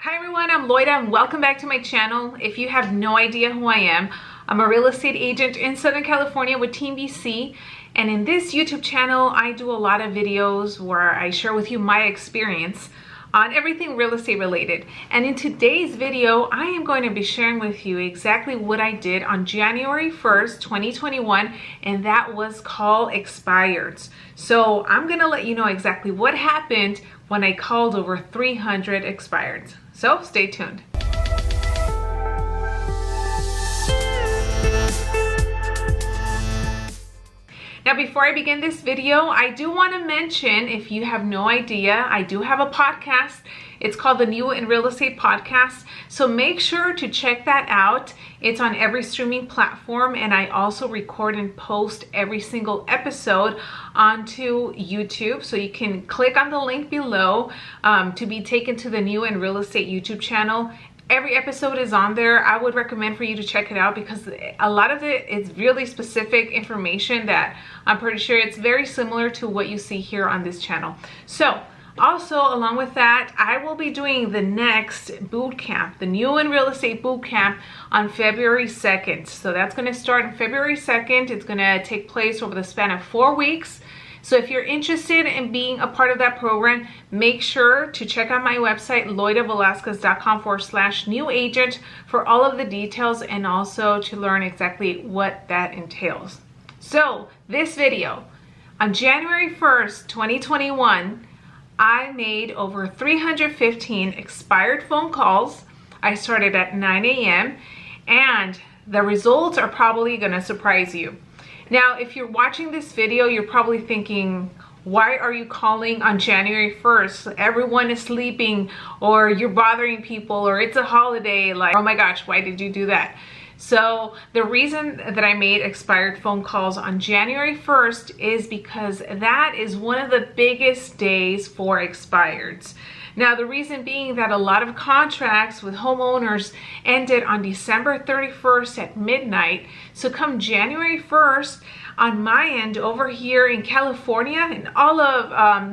Hi everyone, I'm Loida and welcome back to my channel. If you have no idea who I am, I'm a real estate agent in Southern California with Team BC, and in this YouTube channel I do a lot of videos where I share with you my experience on everything real estate related. And in today's video I am going to be sharing with you exactly what I did on January 1st 2021, and that was call expireds. So I'm gonna let you know exactly what happened when I called over 300 expireds. So stay tuned. Now, before I begin this video, I do want to mention, if you have no idea, I do have a podcast. It's called the New in Real Estate Podcast. So make sure to check that out. It's on every streaming platform, and I also record and post every single episode onto YouTube. So you can click on the link below to be taken to the New in Real Estate YouTube channel. Every episode is on there. I would recommend for you to check it out because a lot of it is really specific information that I'm pretty sure it's very similar to what you see here on this channel. So also, along with that, I will be doing the next boot camp, the New in Real Estate boot camp, on February 2nd. So that's going to start on February 2nd. It's going to take place over the span of 4 weeks. So if you're interested in being a part of that program, make sure to check out my website, loidavelasquez.com/new agent, for all of the details and also to learn exactly what that entails. So this video, on January 1st, 2021, I made over 315 expired phone calls. I started at 9 a.m. and the results are probably going to surprise you. Now, if you're watching this video, you're probably thinking, why are you calling on January 1st? Everyone is sleeping, or you're bothering people, or it's a holiday. Like, oh my gosh, why did you do that? So the reason that I made expired phone calls on January 1st is because that is one of the biggest days for expireds. Now, the reason being that a lot of contracts with homeowners ended on December 31st at midnight. So come January 1st, on my end over here in California and all of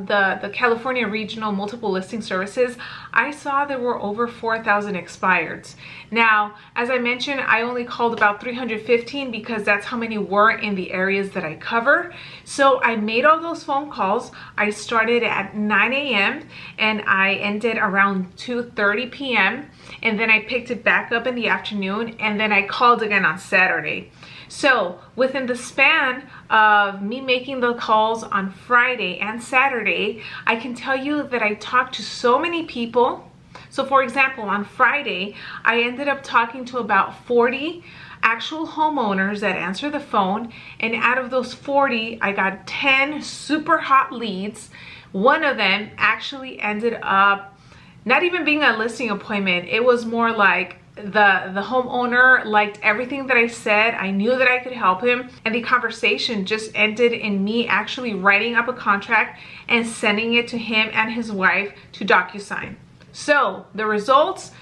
the California regional multiple listing services, I saw there were over 4,000 expireds. Now, as I mentioned, I only called about 315 because that's how many were in the areas that I cover. So I made all those phone calls. I started at 9 a.m. and I ended around 2:30 p.m. and then I picked it back up in the afternoon, and then I called again on Saturday. So within the span of me making the calls on Friday and Saturday, I can tell you that I talked to so many people. So for example, on Friday, I ended up talking to about 40 actual homeowners that answer the phone, and out of those 40, I got 10 super hot leads. One of them actually ended up not even being a listing appointment. It was more like the homeowner liked everything that I said. I knew that I could help him, and the conversation just ended in me actually writing up a contract and sending it to him and his wife to DocuSign. So the results,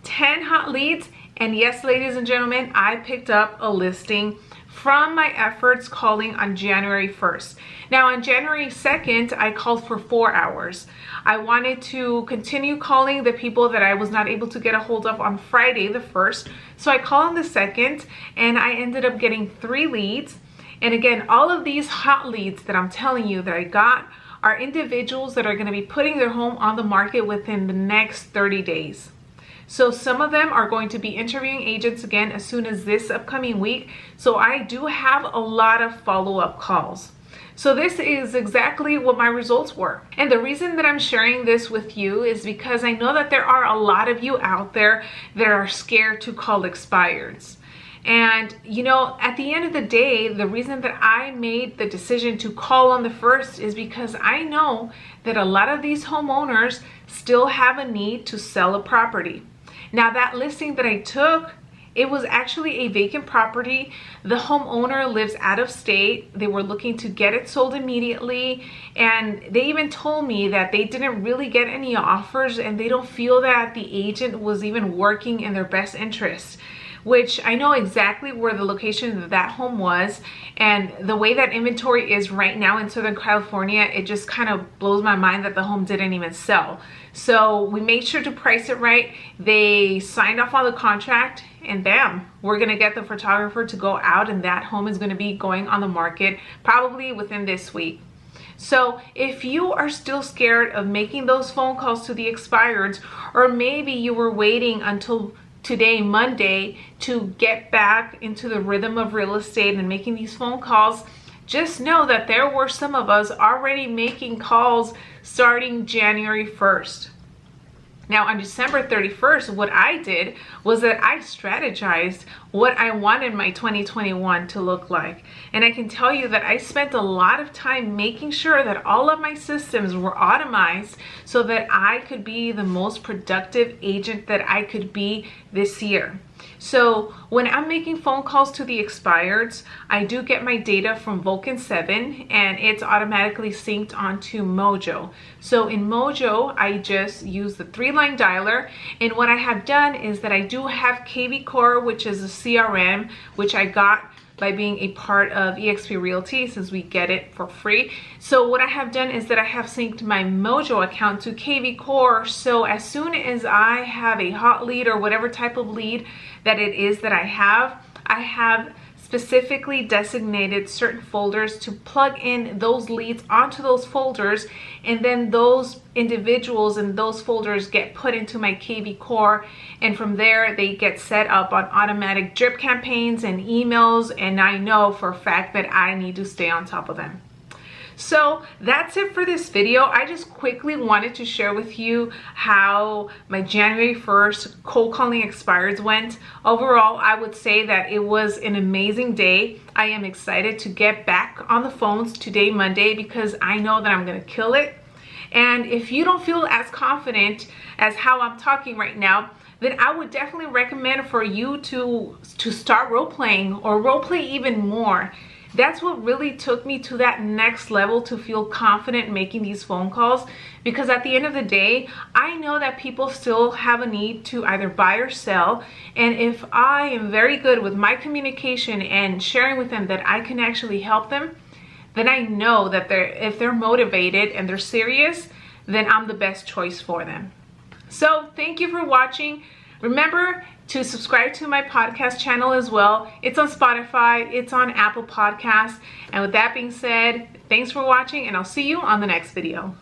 10 hot leads, and yes, ladies and gentlemen, I picked up a listing from my efforts calling on January 1st. Now on January 2nd, I called for 4 hours. I wanted to continue calling the people that I was not able to get a hold of on Friday the 1st. So I called on the 2nd and I ended up getting 3 leads. And again, all of these hot leads that I'm telling you that I got are individuals that are going to be putting their home on the market within the next 30 days. So some of them are going to be interviewing agents again as soon as this upcoming week. So I do have a lot of follow-up calls. So this is exactly what my results were. And the reason that I'm sharing this with you is because I know that there are a lot of you out there that are scared to call expireds. And you know, at the end of the day, the reason that I made the decision to call on the 1st is because I know that a lot of these homeowners still have a need to sell a property. Now, that listing that I took, it was actually a vacant property. The homeowner lives out of state. They were looking to get it sold immediately. And they even told me that they didn't really get any offers and they don't feel that the agent was even working in their best interest. which I know exactly where the location of that home was, and the way that inventory is right now in Southern California, it just kind of blows my mind that the home didn't even sell. So we made sure to price it right. They signed off on the contract, and bam, we're gonna get the photographer to go out, and that home is gonna be going on the market probably within this week. So if you are still scared of making those phone calls to the expireds, or maybe you were waiting until today, Monday, to get back into the rhythm of real estate and making these phone calls, just know that there were some of us already making calls starting January 1st. Now on December 31st, what I did was that I strategized what I wanted my 2021 to look like. And I can tell you that I spent a lot of time making sure that all of my systems were automized so that I could be the most productive agent that I could be this year. So when I'm making phone calls to the expireds, I do get my data from Vulcan 7, and it's automatically synced onto Mojo. So in Mojo, I just use the 3-line dialer, and what I have done is that I do have KV Core, which is a CRM, which I got by being a part of eXp Realty, since we get it for free. So what I have done is that I have synced my Mojo account to KV Core, so as soon as I have a hot lead or whatever type of lead that it is that I have specifically designated certain folders to plug in those leads onto those folders, and then those individuals and those folders get put into my KV Core, and from there they get set up on automatic drip campaigns and emails, and I know for a fact that I need to stay on top of them. So that's it for this video. I just quickly wanted to share with you how my January 1st cold calling expireds went. Overall, I would say that it was an amazing day. I am excited to get back on the phones today, Monday, because I know that I'm gonna kill it. And if you don't feel as confident as how I'm talking right now, then I would definitely recommend for you to start role playing, or role play even more. That's what really took me to that next level, to feel confident making these phone calls, because at the end of the day, I know that people still have a need to either buy or sell, and if I am very good with my communication and sharing with them that I can actually help them, then I know that if they're motivated and they're serious, then I'm the best choice for them. So thank you for watching. Remember to subscribe to my podcast channel as well. It's on Spotify, it's on Apple Podcasts. And with that being said, thanks for watching, and I'll see you on the next video.